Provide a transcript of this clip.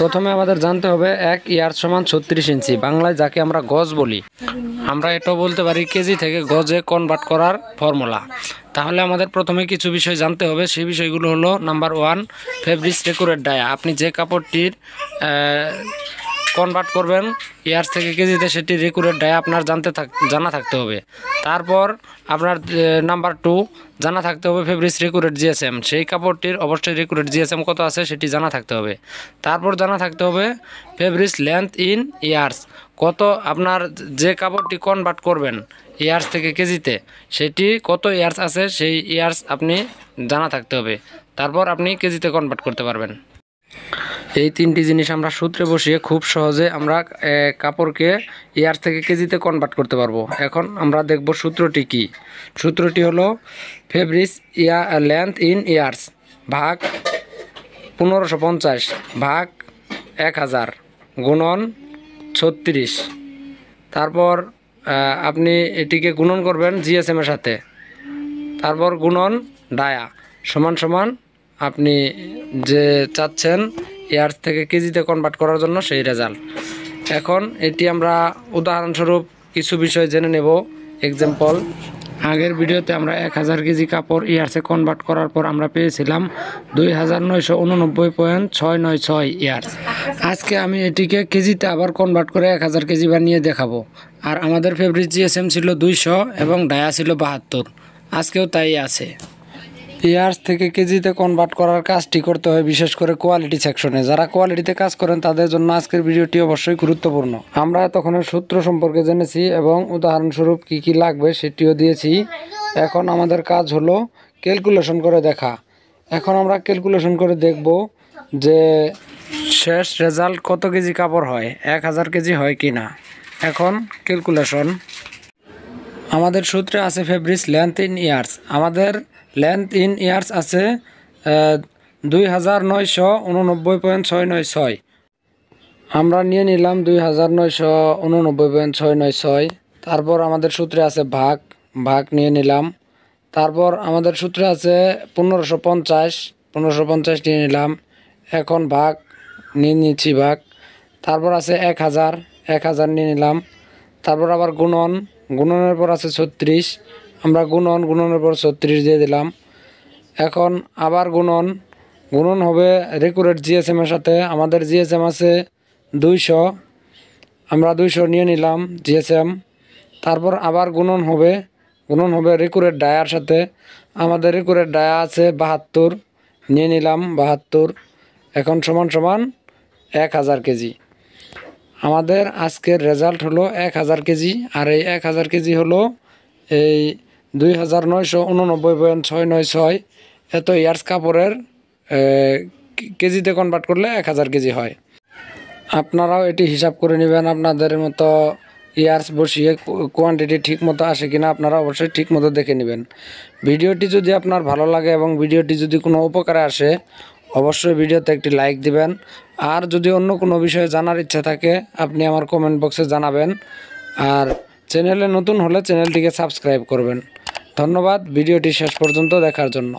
প্রথমে আমাদের জানতে হবে 1 ইয়ার্স সমান 36 ইঞ্চি, বাংলায় যাকে আমরা গজ বলি। আমরা এটাও বলতে পারি কেজি থেকে গজে কনভার্ট করার ফর্মুলা। তাহলে আমাদের প্রথমে কিছু বিষয় জানতে হবে। সেই বিষয়গুলো হলো নাম্বার 1, ফেব্রিক্স রেকুরেট ডায়া। আপনি যে কাপড়টির কনভার্ট করবেন ইয়ার্স থেকে কেজিতে, সেটি রেকুরেট ডায়া আপনার জানা থাকতে হবে। তারপর আপনার নাম্বার 2 জানা থাকতে হবে ফেব্রিক্স রেকুরেট জিএসএম। সেই কাপড়টির অবশ্যই রেকুরেট জিএসএম কত আছে সেটি জানা থাকতে হবে। তারপর জানা থাকতে হবে ফেব্রিক্স লেন্থ ইন ইয়ার্স, কত আপনার যে কাপড়টি কনভার্ট করবেন ইয়ার্স থেকে কেজিতে সেটি কত ইয়ার্স আছে সেই ইয়ার্স আপনি জানা থাকতে হবে। তারপর আপনি কেজিতে কনভার্ট করতে পারবেন। এই 3টি জিনিস আমরা সূত্রে বসিয়ে খুব সহজে আমরা কাপড়কে ইয়ার্স থেকে কেজিতে কনভার্ট করতে পারবো। এখন আমরা দেখব সূত্রটি কি। সূত্রটি হলো ফেব্রিক্স লেন্থ ইন ইয়ার্স ভাগ 1550 ভাগ 1000 গুণন 36। তারপর আপনি এটিকে গুণন করবেন জিএসএম এর সাথে, তারপর গুণন ডায়া সমান সমান আপনি যে চাচ্ছেন ইয়ার্স থেকে কেজিতে কনভার্ট করার জন্য সেই রেজাল্ট। এখন এটি আমরা উদাহরণস্বরূপ কিছু বিষয় জেনে নেব। এক্সাম্পল, আগের ভিডিওতে আমরা 1000 কেজি কাপড় ইয়ার্সে কনভার্ট করার পর আমরা পেয়েছিলাম 2989.696 ইয়ার্স। আজকে আমি এটিকে কেজিতে আবার কনভার্ট করে 1000 কেজি বানিয়ে দেখাবো। আর আমাদের ফেব্রিক জিএসএম ছিল 200 এবং ডায়া ছিল 72। আজকেও তাই আছে। ইয়ার্স থেকে কেজিতে কনভার্ট করার কাজটি করতে হয় বিশেষ করে কোয়ালিটি সেকশনে। যারা কোয়ালিটিতে কাজ করেন তাদের জন্য আজকের ভিডিওটি অবশ্যই গুরুত্বপূর্ণ। আমরা এতক্ষণের সূত্র সম্পর্কে জেনেছি এবং উদাহরণস্বরূপ কি কি লাগবে সেটিও দিয়েছি। এখন আমাদের কাজ হলো ক্যালকুলেশন করে দেখা। এখন আমরা ক্যালকুলেশন করে দেখব যে শেষ রেজাল্ট কত কেজি কাপড় হয়, 1000 কেজি হয় কি না। এখন ক্যালকুলেশন, আমাদের সূত্রে আছে ফেব্রিক্স লেন্থ ইন ইয়ার্স। আমাদের লেন্থ ইন ইয়ার্স আছে 2989.696। আমরা নিয়ে নিলাম 2989.696। তারপর আমাদের সূত্রে আছে ভাগ নিয়ে নিলাম। তারপর আমাদের সূত্রে আছে 1550 নিয়ে নিলাম। এখন ভাগ নিয়ে নিচ্ছি ভাগ। তারপর আছে 1000 নিয়ে নিলাম। তারপর আবার গুণনের পর আছে 36, আমরা গুণনের পর 36 দিয়ে দিলাম। এখন আবার গুণন হবে রেকুরেট জিএসএম এর সাথে। আমাদের জিএসএম আছে 200, আমরা 200 নিয়ে নিলাম জিএসএম। তারপর আবার গুণন হবে রেকুরেট ডায়ার সাথে। আমাদের রেকুরেট ডায়া আছে 72, নিয়ে নিলাম 72। এখন সমান 1000 কেজি। আমাদের আজকের রেজাল্ট হলো 1000 কেজি। আর এই 1000 কেজি হলো এই 2989.696। এত ইয়ার্স কাপড়ের কেজিতে কনভার্ট করলে 1000 কেজি হয়। আপনারাও এটি হিসাব করে নেবেন আপনাদের মতো ইয়ার্স বসিয়ে কোয়ান্টিটি ঠিক মতো আসে কিনা আপনারা অবশ্যই ঠিক মতো দেখে নেবেন। ভিডিওটি যদি আপনার ভালো লাগে এবং ভিডিওটি যদি কোনো উপকারে আসে অবশ্যই ভিডিওতে একটি লাইক দিবেন। আর যদি অন্য কোনো বিষয়ে জানার ইচ্ছা থাকে আপনি আমার কমেন্ট বক্সে জানাবেন। আর চ্যানেলে নতুন হলে চ্যানেলটিকে সাবস্ক্রাইব করবেন। ধন্যবাদ ভিডিওটি শেষ পর্যন্ত দেখার জন্য।